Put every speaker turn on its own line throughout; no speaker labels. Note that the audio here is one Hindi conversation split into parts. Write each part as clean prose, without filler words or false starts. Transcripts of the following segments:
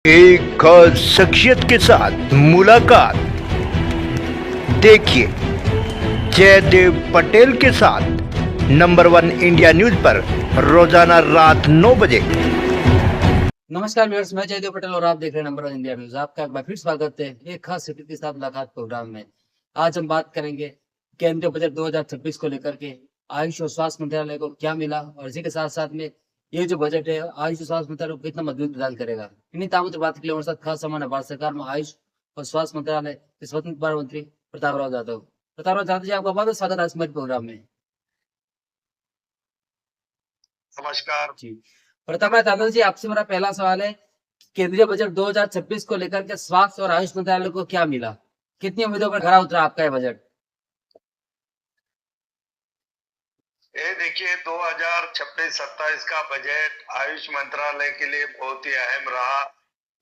एक खास शख्सियत के साथ मुलाकात। देखिए जयदेव पटेल के साथ नंबर 1 इंडिया न्यूज पर रोजाना रात 9 बजे।
नमस्कार व्यूअर्स, मैं जयदेव पटेल और आप देख रहे हैं नंबर 1 इंडिया न्यूज। आपका एक बार फिर स्वागत है एक खास सिटी के साथ मुलाकात प्रोग्राम में। आज हम बात करेंगे केंद्रीय बजट 2026 को लेकर के आयुष और स्वास्थ्य मंत्रालय को क्या मिला, और इसी के साथ साथ में ये जो बजट है आयुष और स्वास्थ्य मंत्रालय को कितना मजबूत प्रदान करेगा। इन्हीं तमाम बात के लिए हमारे साथ खास सामान है भारत सरकार में आयुष और स्वास्थ्य मंत्रालय के स्वतंत्र प्रभार मंत्री प्रतापराव जाधव। प्रतापराव जाधव जी, आपका बहुत बहुत स्वागत है आज हमारे प्रोग्राम में।
नमस्कार
जी, प्रतापराव जाधव जी, आपसे मेरा पहला सवाल है, केंद्रीय बजट 2026 को लेकर के स्वास्थ्य और आयुष मंत्रालय को क्या मिला? कितनी उम्मीदों पर खरा उतरा आपका ये बजट?
ये देखिए 2026-27 का बजट आयुष मंत्रालय के लिए बहुत ही अहम रहा।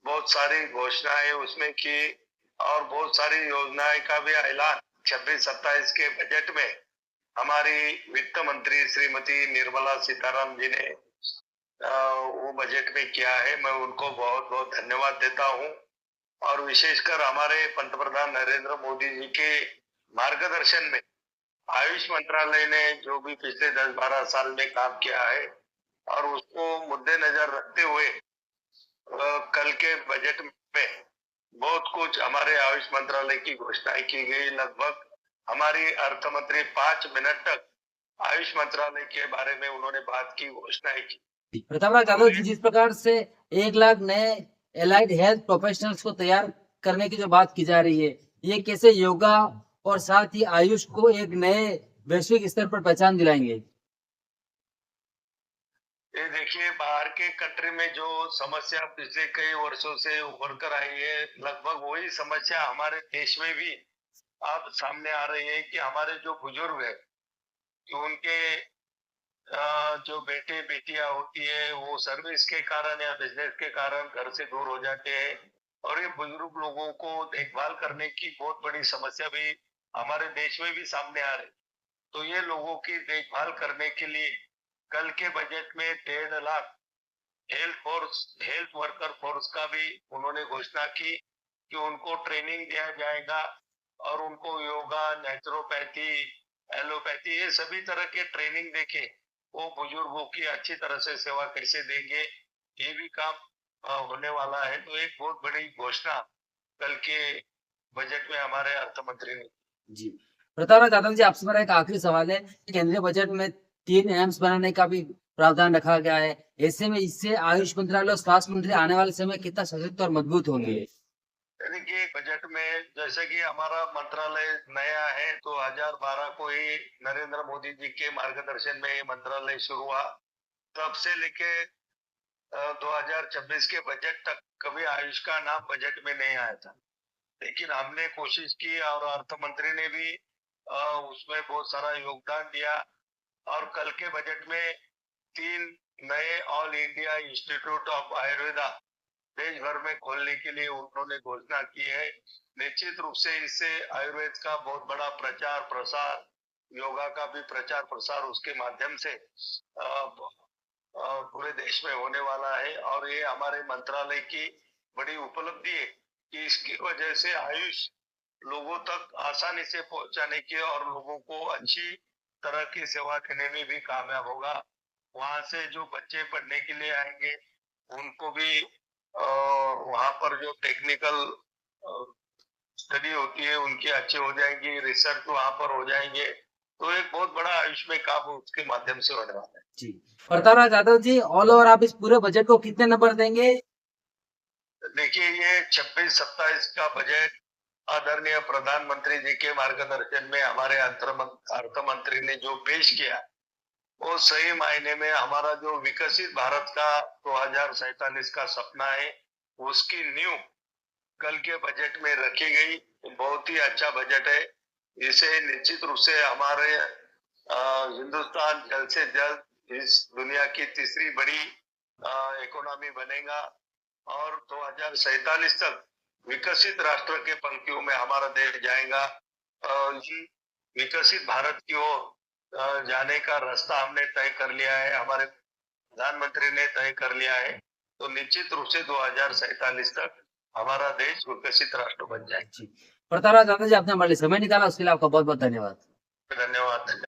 बहुत सारी घोषणाएं उसमें की और बहुत सारी योजनाएं का भी ऐलान 26-27 के बजट में हमारी वित्त मंत्री श्रीमती निर्मला सीतारामन जी ने वो बजट में किया है। मैं उनको बहुत बहुत धन्यवाद देता हूँ। और विशेषकर हमारे पंतप्रधान नरेंद्र मोदी जी के मार्गदर्शन में आयुष मंत्रालय ने जो भी पिछले 10-12 साल में काम किया है और उसको मद्देनजर रखते हुए कल के बजट में बहुत कुछ हमारे आयुष मंत्रालय की घोषणाएं की गई। लगभग हमारी अर्थ मंत्री 5 मिनट तक आयुष मंत्रालय के बारे में उन्होंने बात की, घोषणाएं की।
प्रतापराव जाधव जी, जिस प्रकार से 1 लाख नए एलाइड हेल्थ प्रोफेशनल्स को तैयार करने की जो बात की जा रही है, ये कैसे योगा और साथ ही आयुष को एक नए वैश्विक स्तर पर पहचान दिलाएंगे?
ये देखिए बाहर के कंट्री में जो समस्या पिछले कई वर्षों से उभर कर आई है, लगभग वही समस्या हमारे देश में भी अब सामने आ रही है कि हमारे जो बुजुर्ग है, जो उनके जो बेटे बेटियां होती है वो सर्विस के कारण या बिजनेस के कारण घर से दूर हो जाते हैं और ये बुजुर्ग लोगों को देखभाल करने की बहुत बड़ी समस्या भी हमारे देश में भी सामने आ रही। तो ये लोगों की देखभाल करने के लिए कल के बजट में 1.5 लाख हेल्थ वर्कर फोर्स का भी उन्होंने घोषणा की कि उनको ट्रेनिंग दिया जाएगा और उनको योगा, नेचुरोपैथी, एलोपैथी, ये सभी तरह के ट्रेनिंग देके वो बुजुर्गों की अच्छी तरह से सेवा कैसे देंगे, ये भी काम होने वाला है। तो एक बहुत बड़ी घोषणा कल के बजट में हमारे अर्थ मंत्री ने।
जी, प्रतापराव जाधव जी, आपसे मेरा एक आखिरी सवाल है, केंद्रीय बजट में 3 एम्स बनाने का भी प्रावधान रखा गया है। ऐसे में इससे आयुष मंत्रालय और स्वास्थ्य मंत्री आने वाले समय कितना सशक्त और मजबूत होंगे?
देखिए बजट में जैसे कि हमारा मंत्रालय नया है, 2012 को ही नरेंद्र मोदी जी के मार्गदर्शन में ये मंत्रालय शुरू हुआ। तब से लेके 2026 के बजट तक कभी आयुष का नाम बजट में नहीं आया था, लेकिन हमने कोशिश की और अर्थ मंत्री ने भी उसमें बहुत सारा योगदान दिया। और कल के बजट में 3 नए all India institute of Ayurveda देश भर में खोलने के लिए उन्होंने घोषणा की है। निश्चित रूप से इससे आयुर्वेद का बहुत बड़ा प्रचार प्रसार, योगा का भी प्रचार प्रसार उसके माध्यम से पूरे देश में होने वाला है। और ये हमारे मंत्रालय की बड़ी उपलब्धि है कि इसकी वजह से आयुष लोगों तक आसानी से पहुंचाने की और लोगों को अच्छी तरह की सेवा देने में भी कामयाब होगा। वहां से जो बच्चे पढ़ने के लिए आएंगे उनको भी वहां पर जो टेक्निकल स्टडी होती है उनकी अच्छी हो जाएगी, रिसर्च वहां पर हो जाएंगे। तो एक बहुत बड़ा आयुष में काम उसके माध्यम से होने वाला है।
जी, प्रतापराव जाधव जी, ऑल ओवर आप इस पूरे बजट को कितने नंबर देंगे?
देखिए ये 26-27 का बजट आदरणीय प्रधानमंत्री जी के मार्गदर्शन में हमारे अर्थ मंत्री ने जो पेश किया, वो सही मायने में हमारा जो विकसित भारत का 2047 का सपना है उसकी नींव कल के बजट में रखी गई। बहुत ही अच्छा बजट है। इसे निश्चित रूप से हमारे हिंदुस्तान जल्द से जल्द इस दुनिया की तीसरी बड़ी इकोनॉमी बनेगा और 2047 तक विकसित राष्ट्र के पंक्तियों में हमारा देश जाएगा। विकसित भारत की ओर जाने का रास्ता हमने तय कर लिया है, हमारे प्रधानमंत्री ने तय कर लिया है। तो निश्चित रूप से 2047 तक हमारा देश विकसित राष्ट्र बन जाए।
जी, प्रतापराव जाधव जी, आपने हमारे लिए समय निकाला, उसके लिए आपका बहुत बहुत धन्यवाद।
धन्यवाद।